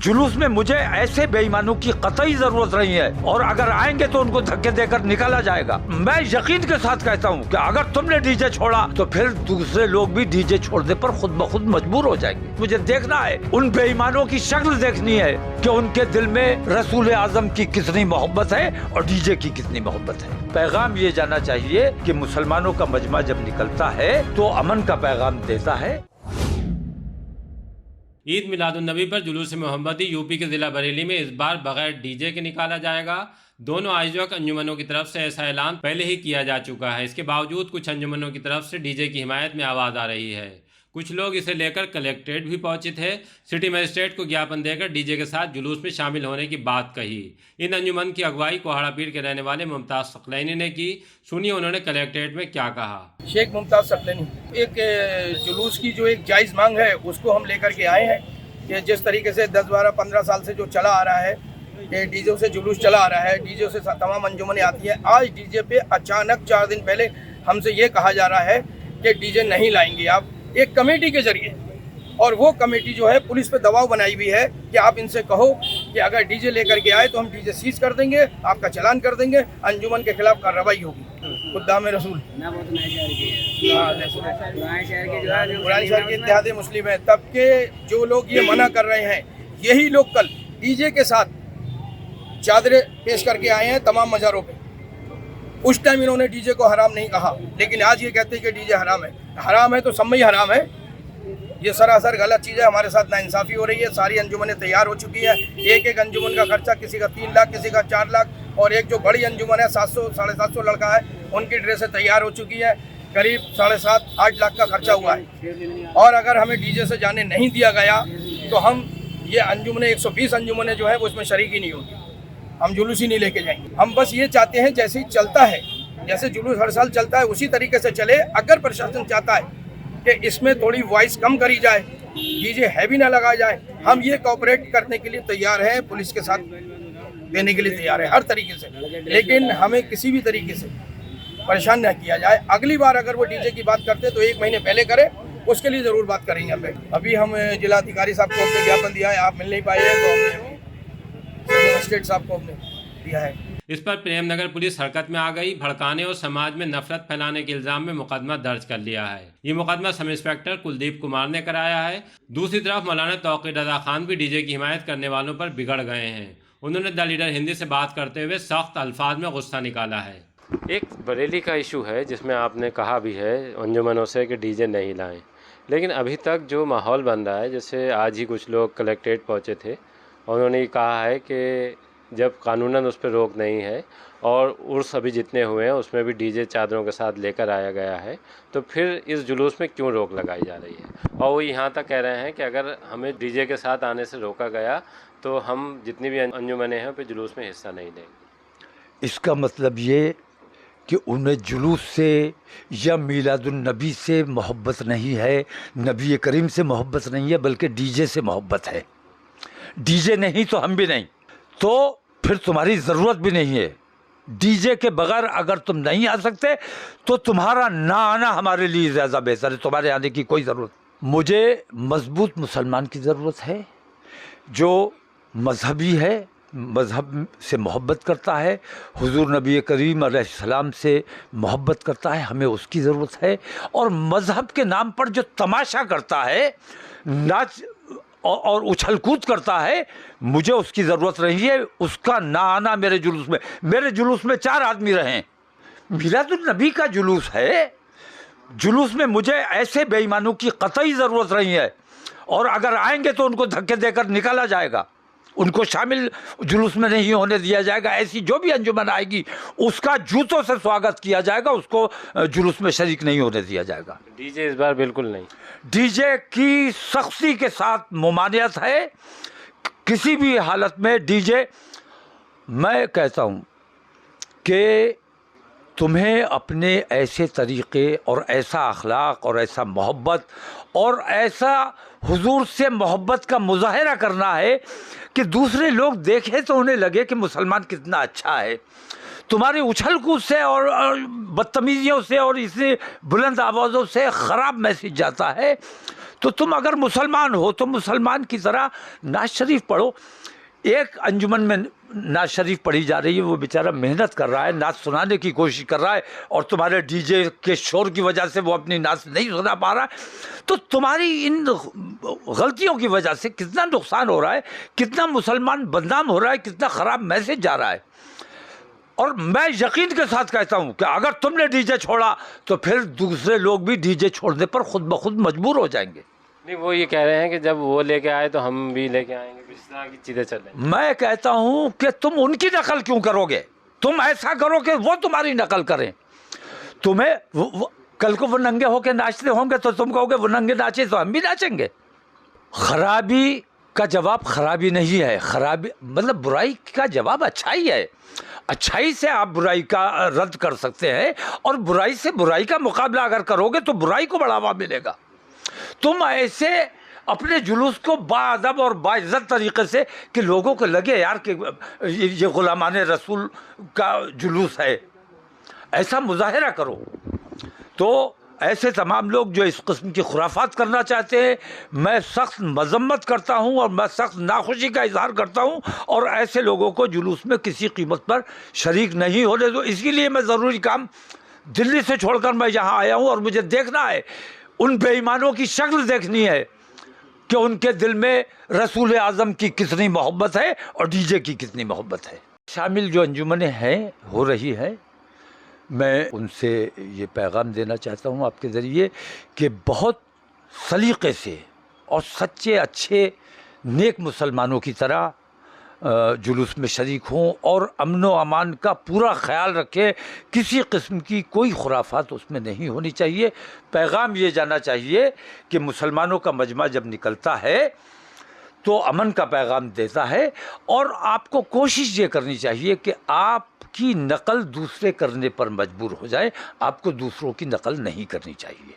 जुलूस में मुझे ऐसे बेईमानों की कतई जरूरत नहीं है, और अगर आएंगे तो उनको धक्के देकर निकाला जाएगा। मैं यकीन के साथ कहता हूँ कि अगर तुमने डीजे छोड़ा तो फिर दूसरे लोग भी डीजे छोड़ने पर खुद ब खुद मजबूर हो जाएंगे। मुझे देखना है, उन बेईमानों की शक्ल देखनी है कि उनके दिल में रसूल आजम की कितनी मोहब्बत है और डीजे की कितनी मोहब्बत है। पैगाम ये जाना चाहिए कि मुसलमानों का मजमा जब निकलता है तो अमन का पैगाम देता है। ईद मिलादुन्नबी पर जुलूस मोहम्मदी यूपी के ज़िला बरेली में इस बार बगैर डीजे के निकाला जाएगा। दोनों आयोजक अंजुमनों की तरफ से ऐसा ऐलान पहले ही किया जा चुका है। इसके बावजूद कुछ अंजुमनों की तरफ से डीजे की हिमायत में आवाज़ आ रही है। कुछ लोग इसे लेकर कलेक्ट्रेट भी पहुंचे थे। सिटी मजिस्ट्रेट को ज्ञापन देकर डीजे के साथ जुलूस में शामिल होने की बात कही। इन अंजुमन की अगुवाई कोहाड़ा पीर के रहने वाले मुमताज़ सकलैनी ने की। सुनिए उन्होंने कलेक्ट्रेट में क्या कहा। शेख मुमताज़ सकलैनी, एक जुलूस की जो एक जायज़ मांग है उसको हम लेकर के आए हैं कि जिस तरीके से 10, 12, 15 साल से जो चला आ रहा है कि डीजे से जुलूस चला आ रहा है, डीजे से तमाम अंजुमनें आती हैं। आज डीजे पे अचानक 4 दिन पहले हमसे ये कहा जा रहा है कि डीजे नहीं लाएंगे आप, एक कमेटी के जरिए, और वो कमेटी जो है पुलिस पे दबाव बनाई हुई है कि आप इनसे कहो कि अगर डीजे लेकर के आए तो हम डीजे सीज कर देंगे, आपका चालान कर देंगे, अंजुमन के खिलाफ कार्रवाई होगी। खुद्दाम रसूल पुराने शहर के इत्तेहाद मुस्लिम है, तब के जो लोग ये मना कर रहे हैं, यही लोग कल डीजे के साथ चादरें पेश करके आए हैं तमाम मज़ारों पे। उस टाइम इन्होंने डीजे को हराम नहीं कहा, लेकिन आज ये कहते हैं कि डीजे हराम है। हराम है तो सब में ही हराम है। ये सरासर गलत चीज़ है। हमारे साथ नाइंसाफ़ी हो रही है। सारी अंजुमनें तैयार हो चुकी हैं। एक एक अंजुमन का खर्चा किसी का 3 लाख, किसी का 4 लाख, और एक जो बड़ी अंजुमन है 700, 750 लड़का है, उनकी ड्रेसें तैयार हो चुकी है। करीब 7.5, 8 लाख का खर्चा हुआ है। और अगर हमें डीजे से जाने नहीं दिया गया तो हम ये अंजुमनें 120 अंजुमनें जो है वो इसमें शरीक ही नहीं होगी। हम जुलूस ही नहीं लेके जाएंगे। हम बस ये चाहते हैं जैसे ही चलता है, जैसे जुलूस हर साल चलता है उसी तरीके से चले। अगर प्रशासन चाहता है कि इसमें थोड़ी वॉइस कम करी जाए, डीजे हैवी ना लगाया जाए, हम ये कोऑपरेट करने के लिए तैयार हैं, पुलिस के साथ देने के लिए तैयार है हर तरीके से, लेकिन हमें किसी भी तरीके से परेशान न किया जाए। अगली बार अगर वो डीजे की बात करते तो 1 महीने पहले करें, उसके लिए ज़रूर बात करेंगे। अभी हम जिलाधिकारी साहब को हमने ज्ञापन दिया है, आप मिल नहीं पाए हैं तो हमने मजिस्ट्रेट साहब को हमने दिया है। इस पर प्रेमनगर पुलिस हरकत में आ गई। भड़काने और समाज में नफरत फैलाने के इल्जाम में मुकदमा दर्ज कर लिया है। ये मुकदमा सब इंस्पेक्टर कुलदीप कुमार ने कराया है। दूसरी तरफ मौलाना तौक़ीर रज़ा खान भी डीजे की हिमायत करने वालों पर बिगड़ गए हैं। उन्होंने द लीडर हिंदी से बात करते हुए सख्त अल्फाज में गुस्सा निकाला है। एक बरेली का इशू है जिसमें आपने कहा भी है अंजुमनों से कि डीजे नहीं लाएं, लेकिन अभी तक जो माहौल बन रहा है, जैसे आज ही कुछ लोग कलेक्ट्रेट पहुँचे थे और उन्होंने कहा है कि जब कानूनन उस पर रोक नहीं है और उर्स अभी जितने हुए हैं उसमें भी डीजे चादरों के साथ लेकर आया गया है, तो फिर इस जुलूस में क्यों रोक लगाई जा रही है। और वो यहाँ तक कह रहे हैं कि अगर हमें डीजे के साथ आने से रोका गया तो हम जितनी भी अंजुमनें हैं फिर जुलूस में हिस्सा नहीं लेंगे। इसका मतलब ये कि उन्हें जुलूस से या मिलादुन्नबी से मोहब्बत नहीं है, नबी करीम से मोहब्बत नहीं है, बल्कि डीजे से मोहब्बत है। डीजे नहीं तो हम भी नहीं, तो फिर तुम्हारी ज़रूरत भी नहीं है। डीजे के बगैर अगर तुम नहीं आ सकते तो तुम्हारा ना आना हमारे लिए ज़्यादा बेहतर है। तुम्हारे आने की कोई ज़रूरत। मुझे मजबूत मुसलमान की ज़रूरत है जो मजहबी है, मज़हब से मोहब्बत करता है, हुजूर नबी करीम अलैहिस्सलाम से मोहब्बत करता है, हमें उसकी ज़रूरत है। और मज़हब के नाम पर जो तमाशा करता है, नाच और उछल कूद करता है, मुझे उसकी ज़रूरत नहीं है। उसका ना आना मेरे जुलूस में 4 आदमी रहें। मिलादुन्नबी का जुलूस है, जुलूस में मुझे ऐसे बेईमानों की कतई ज़रूरत नहीं है, और अगर आएंगे तो उनको धक्के देकर निकाला जाएगा, उनको शामिल जुलूस में नहीं होने दिया जाएगा। ऐसी जो भी अंजुमन आएगी उसका जूतों से स्वागत किया जाएगा, उसको जुलूस में शरीक नहीं होने दिया जाएगा। डीजे इस बार बिल्कुल नहीं। डीजे की सख्ती के साथ मुमानियत है। किसी भी हालत में डीजे, मैं कहता हूँ कि तुम्हें अपने ऐसे तरीक़े और ऐसा अखलाक और ऐसा मोहब्बत और ऐसा हुजूर से मोहब्बत का मुजाहरा करना है कि दूसरे लोग देखें तो उन्हें लगे कि मुसलमान कितना अच्छा है। तुम्हारी उछल कूद से और बदतमीजियों से और इसी बुलंद आवाज़ों से ख़राब मैसेज जाता है। تو تم اگر مسلمان ہو تو مسلمان کی طرح نعت شریف پڑھو. ایک انجمن میں نعت شریف پڑھی جا رہی ہے, وہ بیچارہ محنت کر رہا ہے, نعت سنانے کی کوشش کر رہا ہے, اور تمہارے ڈی جے کے شور کی وجہ سے وہ اپنی نعت نہیں سنا پا رہا ہے. تو تمہاری ان غلطیوں کی وجہ سے کتنا نقصان ہو رہا ہے, کتنا مسلمان بدنام ہو رہا ہے, کتنا خراب میسج جا رہا ہے. اور میں یقین کے ساتھ کہتا ہوں کہ اگر تم نے ڈی جے چھوڑا تو پھر دوسرے لوگ بھی ڈی جے چھوڑنے پر خود بخود مجبور ہو جائیں گے. نہیں وہ یہ کہہ رہے ہیں کہ جب وہ لے کے آئے تو ہم بھی لے کے آئیں گے, اس طرح کی چیزیں چل رہی ہیں. میں کہتا ہوں کہ تم ان کی نقل کیوں کرو گے؟ تم ایسا کرو کہ وہ تمہاری نقل کریں. تمہیں کل کو وہ ننگے ہو کے ناچتے ہوں گے تو تم کہو گے وہ ننگے ناچے تو ہم بھی ناچیں گے. خرابی کا جواب خرابی نہیں ہے, خرابی مطلب برائی کا جواب اچھائی ہے. اچھائی سے آپ برائی کا رد کر سکتے ہیں, اور برائی سے برائی کا مقابلہ اگر کرو گے تو برائی کو بڑھاوا ملے گا. تم ایسے اپنے جلوس کو باادب اور باعزت طریقے سے کہ لوگوں کو لگے یار کہ یہ غلامان رسول کا جلوس ہے, ایسا مظاہرہ کرو. تو ایسے تمام لوگ جو اس قسم کی خرافات کرنا چاہتے ہیں, میں سخت مذمت کرتا ہوں اور میں سخت ناخوشی کا اظہار کرتا ہوں, اور ایسے لوگوں کو جلوس میں کسی قیمت پر شریک نہیں ہونے دو. اسی لیے میں ضروری کام دلی سے چھوڑ کر میں یہاں آیا ہوں, اور مجھے دیکھنا ہے, ان بے ایمانوں کی شکل دیکھنی ہے کہ ان کے دل میں رسول اعظم کی کتنی محبت ہے اور ڈی جے کی کتنی محبت ہے. شامل جو انجمنیں ہیں ہو رہی ہیں, میں ان سے یہ پیغام دینا چاہتا ہوں آپ کے ذریعے کہ بہت سلیقے سے اور سچے اچھے نیک مسلمانوں کی طرح جلوس میں شریک ہوں, اور امن و امان کا پورا خیال رکھیں. کسی قسم کی کوئی خرافات اس میں نہیں ہونی چاہیے. پیغام یہ جانا چاہیے کہ مسلمانوں کا مجمع جب نکلتا ہے تو امن کا پیغام دیتا ہے, اور آپ کو کوشش یہ کرنی چاہیے کہ آپ کی نقل دوسرے کرنے پر مجبور ہو جائے, آپ کو دوسروں کی نقل نہیں کرنی چاہیے.